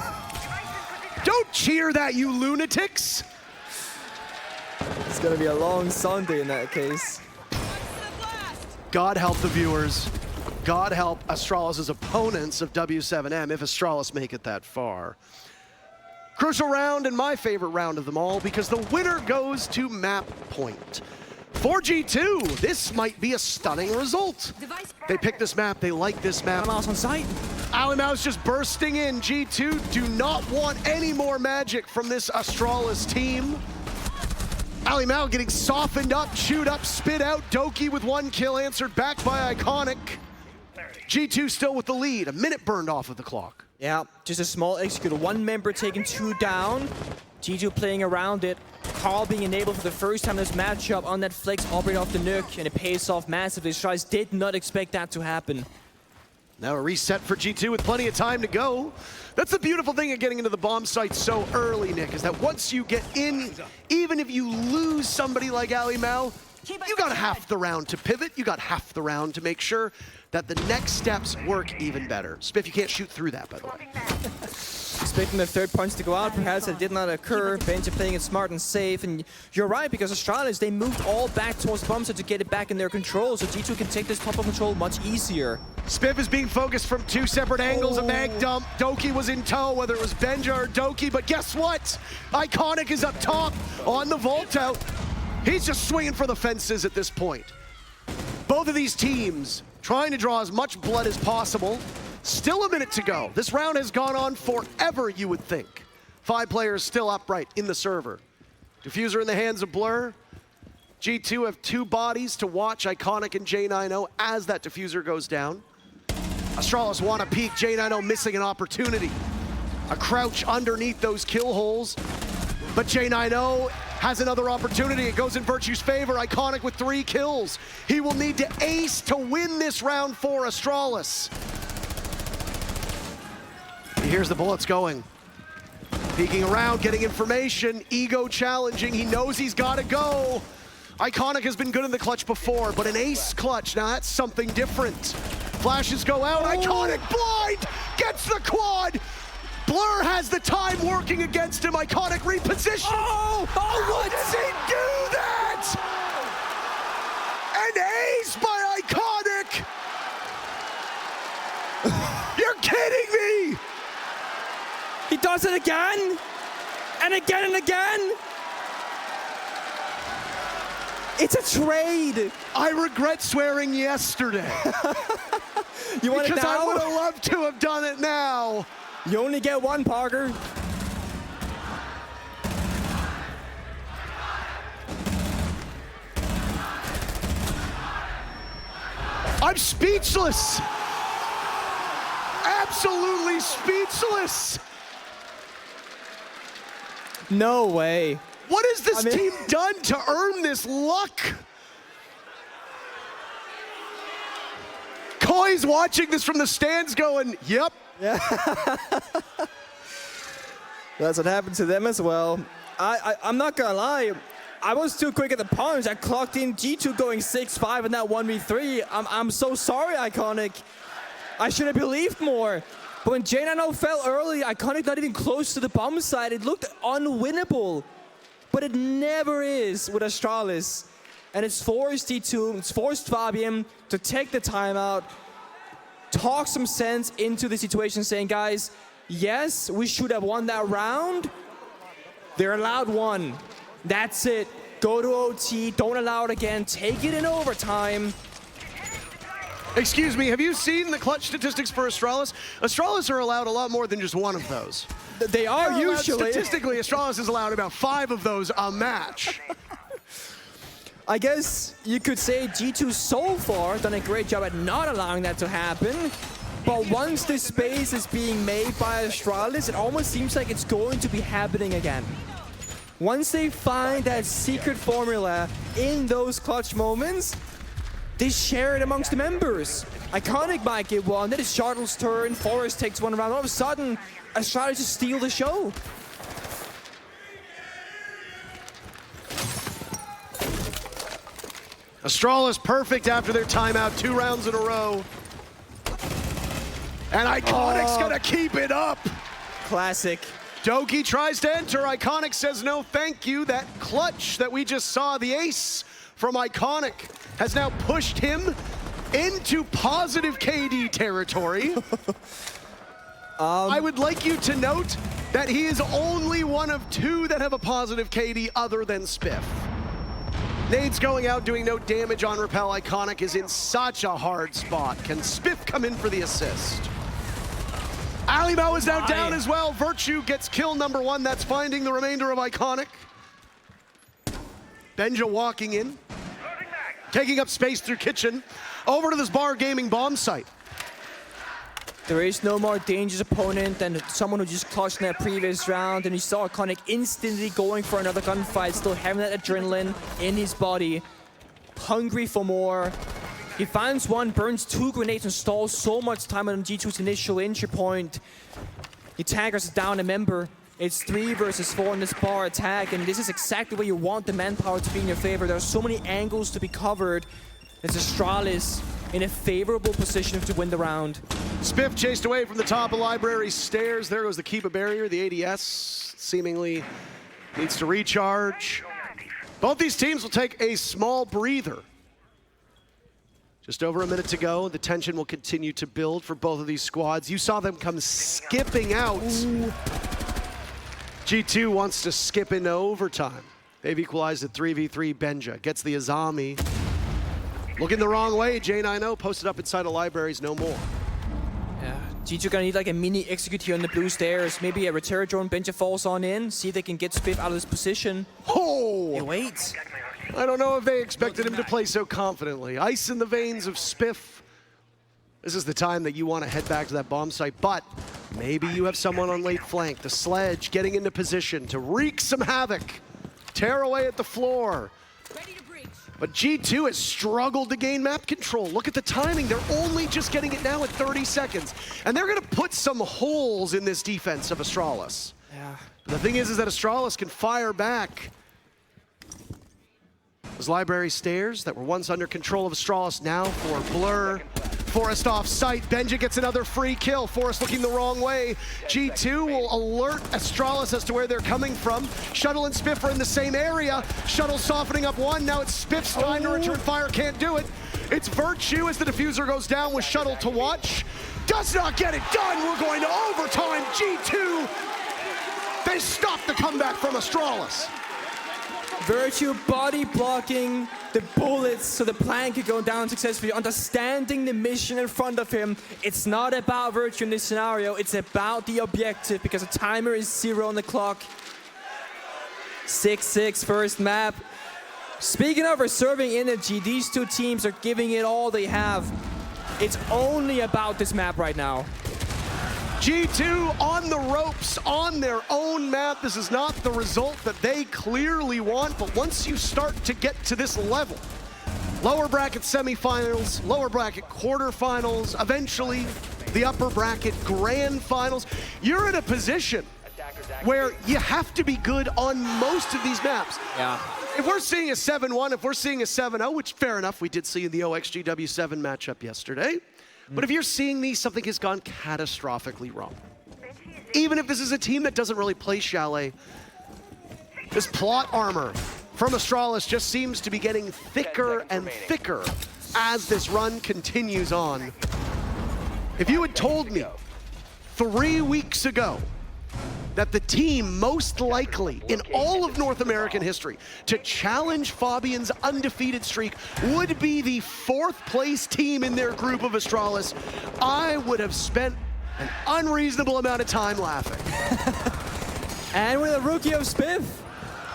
Don't cheer that, you lunatics. It's gonna be a long Sunday in that case. God help the viewers. God help Astralis' opponents of W7M if Astralis make it that far. Crucial round and my favorite round of them all because the winner goes to map point. For G2, this might be a stunning result. They pick this map, they like this map. Alimau's on site. Alimau's just bursting in. G2 do not want any more magic from this Astralis team. Alimau getting softened up, chewed up, spit out. Doki with 1 kill answered back by Iconic. G2 still with the lead, a minute burned off of the clock. Yeah, just a small execute. 1 member taking 2 down. G2 playing around it. Carl being enabled for the first time in this matchup on that flex operating off the nuke, and it pays off massively. Astralis did not expect that to happen. Now a reset for G2 with plenty of time to go. That's the beautiful thing of getting into the bomb site so early, Nick, is that once you get in, even if you lose somebody like Alimau, you got half the round to pivot, you got half the round to make sure that the next steps work even better. Spiff, you can't shoot through that, by the way. Expecting the 3rd punch to go out, perhaps that did not occur. Benji playing it smart and safe, and you're right, because Astralis, they moved all back towards the bomb site to get it back in their control, so G2 can take this top-up control much easier. Spiff is being focused from 2 separate angles, a mag dump. Doki was in tow, whether it was Benja or Doki, but guess what? Iconic is up top on the vault out. He's just swinging for the fences at this point. Both of these teams trying to draw as much blood as possible. Still a minute to go. This round has gone on forever, you would think. 5 players still upright in the server. Diffuser in the hands of Blur. G2 have 2 bodies to watch Iconic and J90 as that diffuser goes down. Astralis want to peek, J90 missing an opportunity. A crouch underneath those kill holes. But J90 has another opportunity. It goes in Virtue's favor. Iconic with 3 kills. He will need to ace to win this round for Astralis. He hears the bullets going. Peeking around, getting information. Ego challenging. He knows he's got to go. Iconic has been good in the clutch before, but an ace clutch, now that's something different. Flashes go out. Iconic blind! Gets the quad! Blur has the time working against him. Iconic reposition. Oh, How does he do that? An ace by Iconic. You're kidding me. He does it again, and again and again. It's a trade. I regret swearing yesterday. You want it Because I now? would have loved to have done it now. You only get one, Parker. I'm speechless. Absolutely speechless. No way. What has this team done to earn this luck? Koi's watching this from the stands going, yep. That's what happened to them as well. I'm not gonna lie. I was too quick at the punch. I clocked in G2 going 6-5 in that 1v3. I'm so sorry, Iconic. I should have believed more. But when J9 fell early, Iconic not even close to the bomb side. It looked unwinnable. But it never is with Astralis. And it's forced D2, it's forced Fabian to take the timeout, talk some sense into the situation, saying, guys, yes, we should have won that round. They're allowed one. That's it. Go to OT, don't allow it again, take it in overtime. Excuse me, have you seen the clutch statistics for Astralis? Astralis are allowed a lot more than just one of those. They are usually. Statistically, Astralis is allowed about 5 of those a match. I guess you could say G2 so far done a great job at not allowing that to happen. But once this space is being made by Astralis, it almost seems like it's going to be happening again. Once they find that secret formula in those clutch moments, they share it amongst the members. Iconic might get one, then it's Shartle's turn, Forrest takes one round, all of a sudden, Astralis just steal the show. Astralis perfect after their timeout, 2 rounds in a row. And Iconic's gonna keep it up. Classic. Doki tries to enter, Iconic says no thank you. That clutch that we just saw, the ace from Iconic, has now pushed him into positive KD territory. I would like you to note that he is only one of 2 that have a positive KD other than Spiff. Nades going out, doing no damage on Repel. Iconic is in such a hard spot. Can Spiff come in for the assist? Alimo is now down as well. Virtue gets kill number 1. That's finding the remainder of Iconic. Benja walking in, taking up space through kitchen. Over to this Bar Gaming bomb site. There is no more dangerous opponent than someone who just clutched in that previous round, and you saw Iconic instantly going for another gunfight, still having that adrenaline in his body, hungry for more. He finds one, burns 2 grenades, and stalls so much time on G2's initial entry point. He taggers down a member. It's 3 versus 4 in this bar attack, and this is exactly where you want the manpower to be in your favor. There are so many angles to be covered. It's Astralis in a favorable position to win the round. Spiff chased away from the top of Library stairs. There goes the Keepa barrier. The ADS seemingly needs to recharge. Both these teams will take a small breather. Just over a minute to go. The tension will continue to build for both of these squads. You saw them come skipping out. Ooh. G2 wants to skip into overtime. They've equalized at 3v3. Benja gets the Azami. Looking the wrong way. J90 posted up inside of Libraries, no more. Yeah, G2 gonna need like a mini execute here on the blue stairs. Maybe a Retera drone, Benja falls on in, see if they can get Spiff out of this position. Oh! He waits. I don't know if they expected him to play so confidently. Ice in the veins of Spiff. This is the time that you want to head back to that bomb site, but maybe you have someone on late flank. The Sledge getting into position to wreak some havoc. Tear away at the floor. But G2 has struggled to gain map control. Look at the timing. They're only just getting it now at 30 seconds. And they're going to put some holes in this defense of Astralis. Yeah. The thing is that Astralis can fire back. Those Library stairs that were once under control of Astralis now for Blur. Forrest off site. Benja gets another free kill. Forrest looking the wrong way. G2 will alert Astralis as to where they're coming from. Shuttle and Spiff are in the same area. Shuttle softening up one. Now it's Spiff's time to return fire. Can't do it. It's Virtue as the diffuser goes down with Shuttle to watch. Does not get it done. We're going to overtime. G2. They stop the comeback from Astralis. Virtue body blocking the bullets so the plan could go down successfully, understanding the mission in front of him. It's not about Virtue in this scenario, it's about the objective because the timer is 0 on the clock. 6-6 first map. Speaking of reserving energy, these two teams are giving it all they have. It's only about this map right now. G2 on the ropes on their own map. This is not the result that they clearly want, but once you start to get to this level, lower bracket semifinals, lower bracket quarterfinals, eventually the upper bracket grand finals, you're in a position where you have to be good on most of these maps. Yeah. If we're seeing a 7-1, if we're seeing a 7-0, which fair enough, we did see in the OXGW7 matchup yesterday, but if you're seeing these, something has gone catastrophically wrong. Even if this is a team that doesn't really play Chalet, this plot armor from Astralis just seems to be getting thicker and thicker as this run continues on. If you had told me 3 weeks ago that the team most likely in all of North American history to challenge Fabian's undefeated streak would be the 4th place team in their group of Astralis, I would have spent an unreasonable amount of time laughing. And with a rookie of Spiff,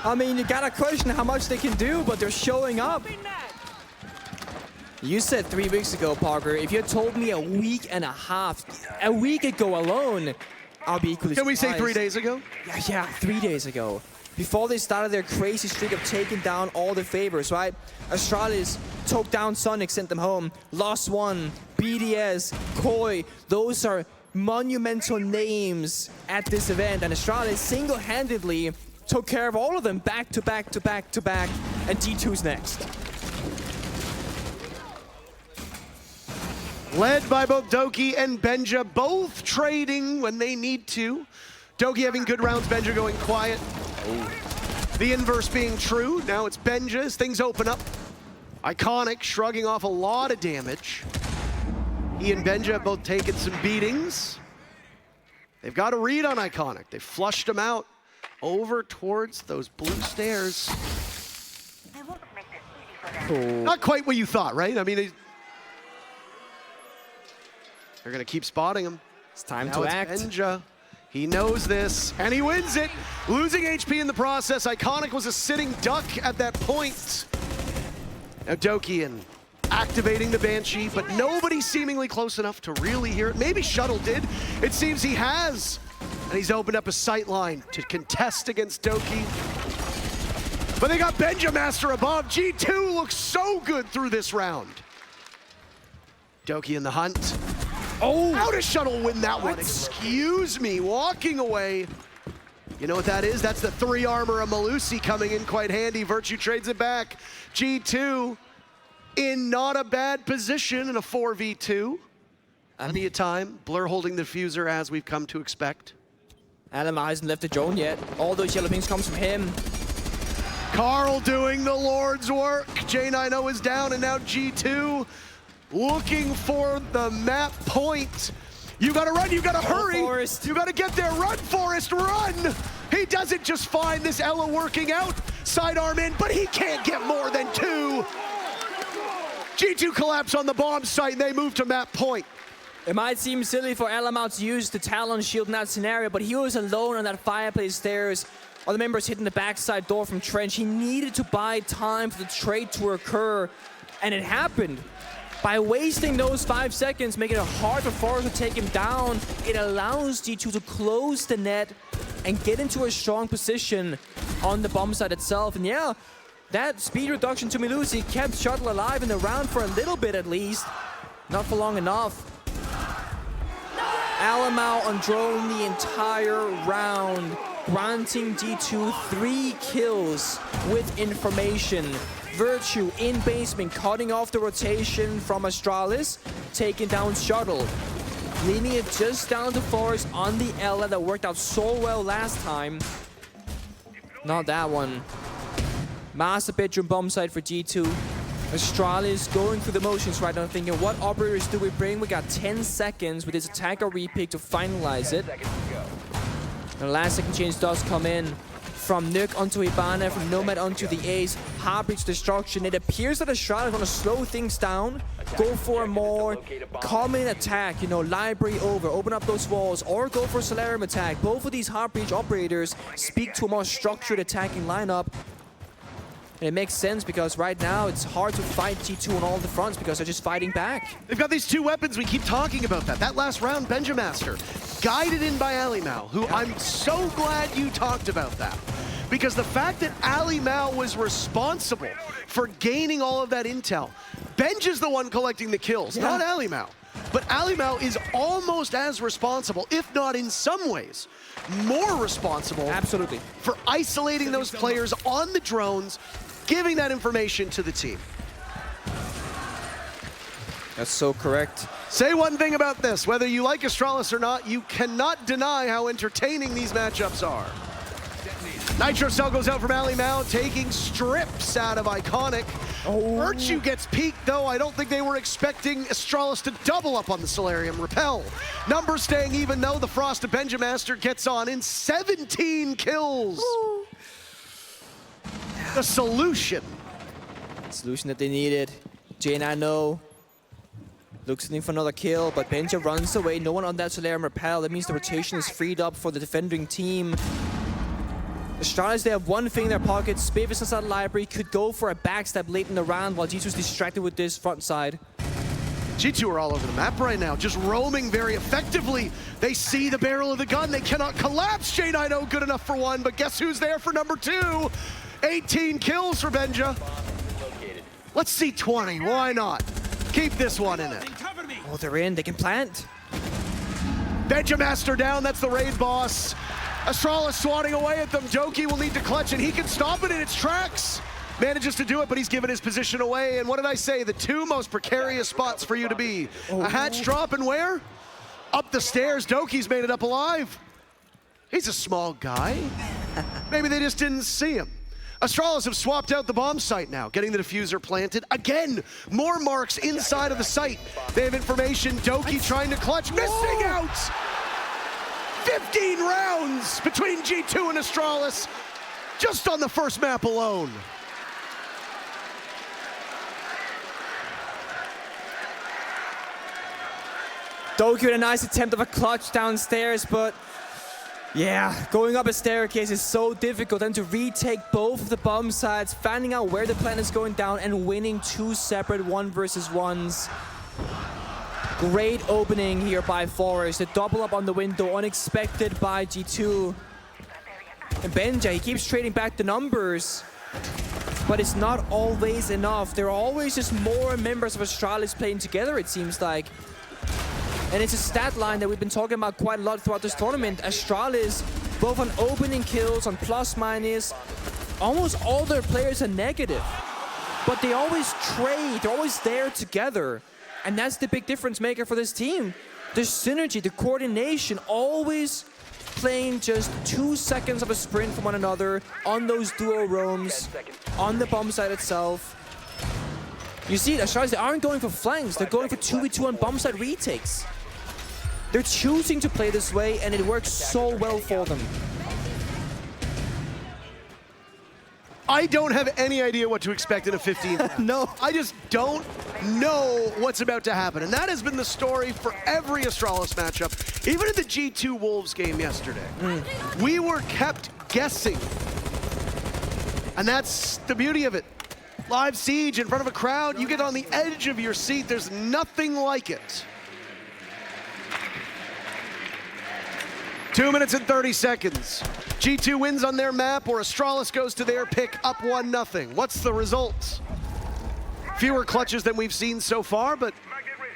I mean, you gotta question how much they can do, but they're showing up. You said 3 weeks ago, Parker, if you had told me a week and a half, a week ago alone, I'll be equally surprised. Can we say 3 days ago? Yeah, 3 days ago. Before they started their crazy streak of taking down all the favors, right? Astralis took down Sonic, sent them home. Lost One, BDS, Koi, those are monumental names at this event. And Astralis single-handedly took care of all of them back to back to back to back. And G2's next. Led by both Doki and Benja, both trading when they need to. Doki having good rounds, Benja going quiet. The inverse being true. Now it's Benja as things open up. Iconic shrugging off a lot of damage. He and Benja have both taken some beatings. They've got a read on Iconic. They flushed him out over towards those blue stairs. Cool. Not quite what you thought, right? I mean, they're gonna keep spotting him. It's time Now to it's act. Benja. He knows this, and he wins it. Losing HP in the process. Iconic was a sitting duck at that point. Now Dokian activating the Banshee, but nobody seemingly close enough to really hear it. Maybe Shuttle did. It seems he has. And he's opened up a sight line to contest against Doki. But they got Benja Master above. G2 looks so good through this round. Doki in the hunt. Oh, how does Shuttle win that one? Excuse me, walking away. You know what that is? That's the 3 armor of Malusi coming in quite handy. Virtue trades it back. G2 in not a bad position in a 4v2. Plenty of time. Blur holding the diffuser as we've come to expect. Alamar hasn't left the drone yet. All those yellow pings comes from him. Carl doing the Lord's work. J90 is down, and now G2 looking for the map point. You gotta run, you gotta hurry. Forrest. You gotta get there, run, Forrest, run! He doesn't just find this Ella working out, sidearm in, but he can't get more than 2. G2 collapse on the bomb site, and they move to map point. It might seem silly for Alamar to use the Talon shield in that scenario, but he was alone on that fireplace stairs. Other members hitting the backside door from Trench. He needed to buy time for the trade to occur, and it happened. By wasting those 5 seconds, making it hard for Forrest to take him down, it allows G2 to close the net and get into a strong position on the bomb site itself. And yeah, that speed reduction to Milusi kept Shuttle alive in the round for a little bit at least. Not for long enough. Alamau on drone the entire round, granting G2 3 kills with information. Virtue in basement, cutting off the rotation from Astralis, taking down Shuttle. Leaning it just down to Forest on the Ella that worked out so well last time. Not that one. Master bedroom bomb site for G2. Astralis going through the motions right now, thinking, what operators do we bring? We got 10 seconds with this attacker repick to finalize it. The last second change does come in. From Nuke onto Hibana, from Nomad onto the Ace. Heartbreach destruction. It appears that Astralis is going to slow things down, go for a more common attack, you know, library over, open up those walls, or go for a Solarium attack. Both of these Heartbreach operators speak to a more structured attacking lineup. And it makes sense because right now it's hard to fight G2 on all the fronts because they're just fighting back. They've got these two weapons, we keep talking about that. That last round, Benjamaster, guided in by Alimau, who I'm so glad you talked about that. Because the fact that Alimau was responsible for gaining all of that intel, Benj is the one collecting the kills, not Alimau. But Alimau is almost as responsible, if not in some ways, more responsible. Absolutely. For isolating those players on the drones, giving that information to the team. That's so correct. Say one thing about this, whether you like Astralis or not, you cannot deny how entertaining these matchups are. Nitro Cell goes out from Alimau, taking strips out of Iconic. Virtue gets peaked, though. I don't think they were expecting Astralis to double up on the Solarium Repel. Numbers staying even, though. The Frost of Benjamaster gets on in 17 kills. The solution. Solution that they needed. J9 looking for another kill, but Benja runs away. No one on that Solarium Repel. That means the rotation is freed up for the defending team. Astralis, they have one thing in their pocket. Spavis inside the library could go for a backstab late in the round while G2 is distracted with this front side. G2 are all over the map right now, just roaming very effectively. They see the barrel of the gun. They cannot collapse. J9 good enough for one, but guess who's there for number 2? 18 kills for Benja. Let's see 20. Why not? Keep this one in it. Oh, they're in. They can plant. Benjamaster down. That's the raid boss. Astralis swatting away at them. Doki will need to clutch it. He can stop it in its tracks. Manages to do it, but he's given his position away. And what did I say? The two most precarious spots for you to be. A hatch drop and where? Up the stairs. Doki's made it up alive. He's a small guy. Maybe they just didn't see him. Astralis have swapped out the bomb site now, getting the diffuser planted. Again, more marks inside of the site. They have information. Doki trying to clutch, missing out. 15 rounds between G2 and Astralis, just on the first map alone. Doki with a nice attempt of a clutch downstairs, but yeah, going up a staircase is so difficult. And to retake both of the bomb sites, finding out where the plan is going down, and winning 2 separate 1v1s. Great opening here by Forest. The double up on the window, unexpected by G2. And Benja, he keeps trading back the numbers, but it's not always enough. There are always just more members of Astralis playing together, it seems like. And it's a stat line that we've been talking about quite a lot throughout this tournament. Astralis, both on opening kills, on plus minus, almost all their players are negative. But they always trade, they're always there together. And that's the big difference maker for this team. The synergy, the coordination, always playing just 2 seconds of a sprint from one another on those duo roams, on the bomb site itself. You see, Astralis, they aren't going for flanks, they're going for 2v2 on bomb site retakes. They're choosing to play this way, and it works so well for them. I don't have any idea what to expect in a 15th round. No. I just don't know what's about to happen. And that has been the story for every Astralis matchup. Even in the G2 Wolves game yesterday, we were kept guessing. And that's the beauty of it. Live Siege in front of a crowd, you get on the edge of your seat. There's nothing like it. 2 minutes and 30 seconds. G2 wins on their map, or Astralis goes to their pick, up 1-0. What's the result? Fewer clutches than we've seen so far, but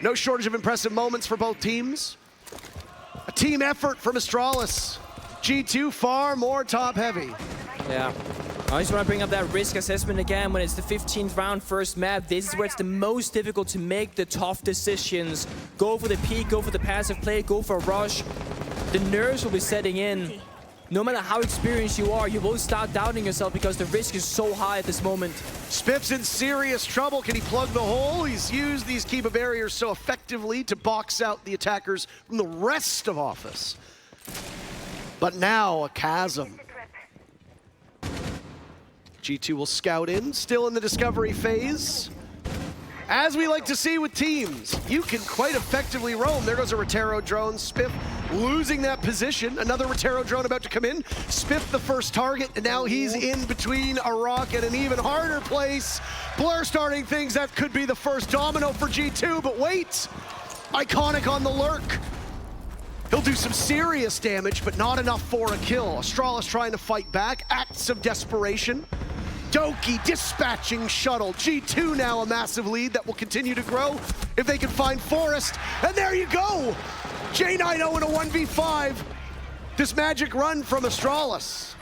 no shortage of impressive moments for both teams. A team effort from Astralis. G2 far more top heavy. Yeah. I just want to bring up that risk assessment again. When it's the 15th round first map, this is where it's the most difficult to make the tough decisions. Go for the peek, go for the passive play, go for a rush. The nerves will be setting in. No matter how experienced you are, you will start doubting yourself because the risk is so high at this moment. Spiff's in serious trouble. Can he plug the hole? He's used these Kiba barriers so effectively to box out the attackers from the rest of Office. But now a chasm. G2 will scout in, still in the discovery phase. As we like to see with teams, you can quite effectively roam. There goes a Rotero drone. Spiff losing that position. Another Rotero drone about to come in. Spiff the first target, and now he's in between a rock and an even harder place. Blur starting things. That could be the first domino for G2, but wait. Iconic on the lurk. He'll do some serious damage, but not enough for a kill. Astralis trying to fight back. Acts of desperation. Doki dispatching shuttle. G2 now a massive lead that will continue to grow if they can find Forest. And there you go! J90 in a 1v5. This magic run from Astralis.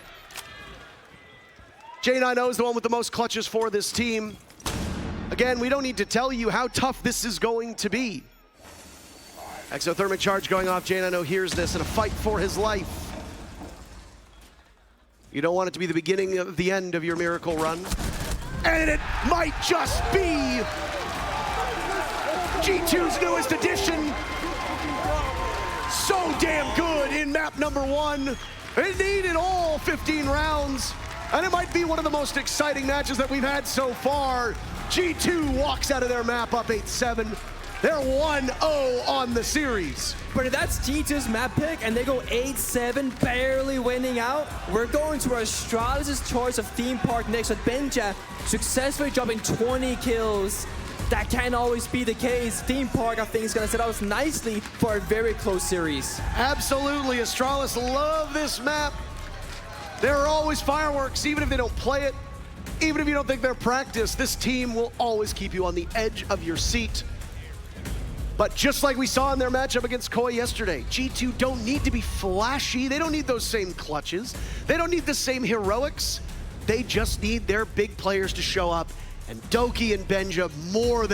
J90 is the one with the most clutches for this team. Again, we don't need to tell you how tough this is going to be. Exothermic charge going off. J90 hears this in a fight for his life. You don't want it to be the beginning of the end of your miracle run. And it might just be G2's newest addition. So damn good in map number 1. It needed all 15 rounds. And it might be one of the most exciting matches that we've had so far. G2 walks out of their map up 8-7. They're 1-0 on the series. But if that's G2's map pick and they go 8-7, barely winning out, we're going to Astralis' choice of theme park next with Benja successfully dropping 20 kills. That can't always be the case. Theme park, I think, is going to set us nicely for a very close series. Absolutely. Astralis love this map. There are always fireworks, even if they don't play it. Even if you don't think they're practice, this team will always keep you on the edge of your seat. But just like we saw in their matchup against Koi yesterday, G2 don't need to be flashy. They don't need those same clutches. They don't need the same heroics. They just need their big players to show up. And Doki and Benja more than